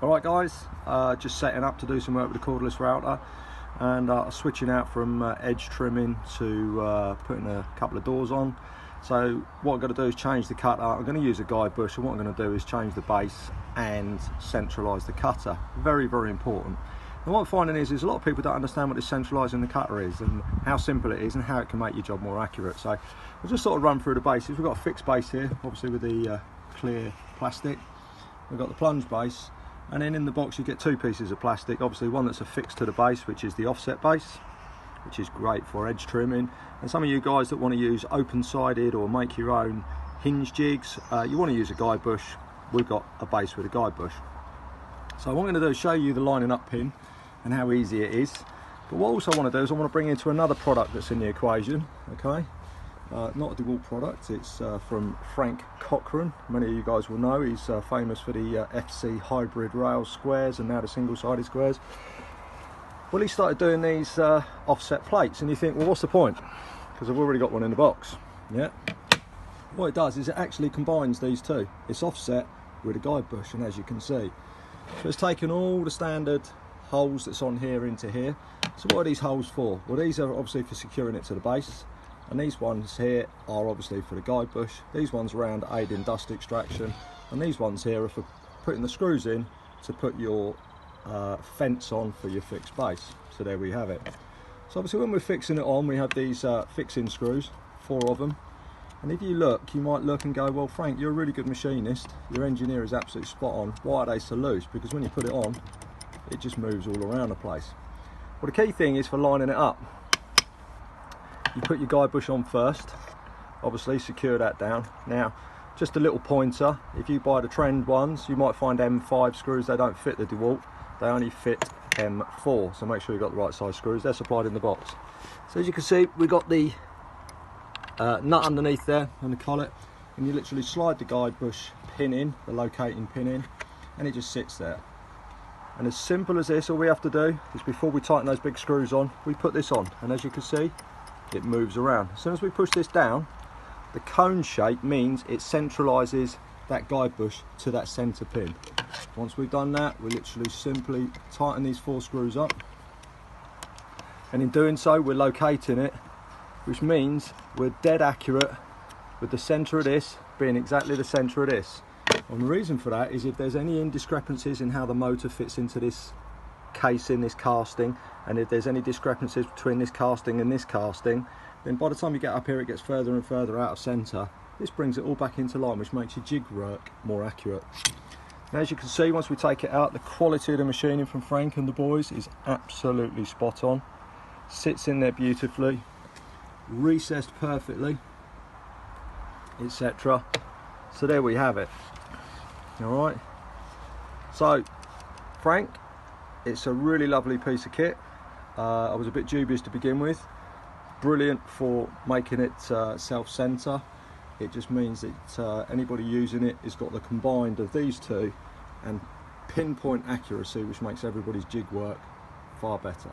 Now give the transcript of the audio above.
Alright guys, just setting up to do some work with the cordless router, and switching out from edge trimming to putting a couple of doors on. So what I'm going to do is change the cutter. I'm going to use a guide bush, and what I'm going to do is change the base and centralise the cutter. Very, very important. And what I'm finding is a lot of people don't understand what this centralising the cutter is and how simple it is and how it can make your job more accurate. So we'll just sort of run through the bases. We've got a fixed base here, obviously with the clear plastic. We've got the plunge base, and then in the box you get two pieces of plastic. Obviously one that's affixed to the base, which is the offset base, which is great for edge trimming. And some of you guys that want to use open-sided or make your own hinge jigs, you want to use a guide bush. We've got a base with a guide bush. So what I'm going to do is show you the lining up pin and how easy it is. But what I also want to do is I want to bring into another product that's in the equation, okay? Not a Dewalt product, it's from Frank Cochran. Many of you guys will know he's famous for the FC hybrid rail squares and now the single-sided squares. Well, he started doing these offset plates, and you think, well, what's the point? Because I've already got one in the box. Yeah. What it does is it actually combines these two. It's offset with a guide bush, and as you can see, so it's taken all the standard holes that's on here into here. So what are these holes for? Well, these are obviously for securing it to the base, and these ones here are obviously for the guide bush. These ones around aid in dust extraction, and these ones here are for putting the screws in to put your fence on for your fixed base. So there we have it. So obviously when we're fixing it on, we have these fixing screws, 4 of them. And if you look, you might look and go, well, Frank, you're a really good machinist, your engineer is absolutely spot on, why are they so loose? Because when you put it on, it just moves all around the place. Well, the key thing is for lining it up. You put your guide bush on first, obviously secure that down. Now, just a little pointer, if you buy the trend ones, you might find M5 screws, they don't fit the Dewalt, they only fit M4, so make sure you've got the right size screws. They're supplied in the box. So as you can see, we've got the nut underneath there and the collet, and you literally slide the guide bush pin in, the locating pin in, and it just sits there. And as simple as this, all we have to do is before we tighten those big screws on, we put this on, and as you can see, it moves around. As soon as we push this down, the cone shape means it centralises that guide bush to that centre pin. Once we've done that, we literally simply tighten these 4 screws up, and in doing so we're locating it, which means we're dead accurate with the centre of this being exactly the centre of this. And the reason for that is if there's any indiscrepancies in how the motor fits into this casing, this casting, and if there's any discrepancies between this casting and this casting, then by the time you get up here it gets further and further out of centre. This brings it all back into line, which makes your jig work more accurate. Now, as you can see, once we take it out, the quality of the machining from Frank and the boys is absolutely spot on. Sits in there beautifully, recessed perfectly, etc. So there we have it. Alright, so Frank, it's a really lovely piece of kit. I was a bit dubious to begin with. Brilliant for making it self-centre. It just means that anybody using it has got the combined of these two and pinpoint accuracy, which makes everybody's jig work far better.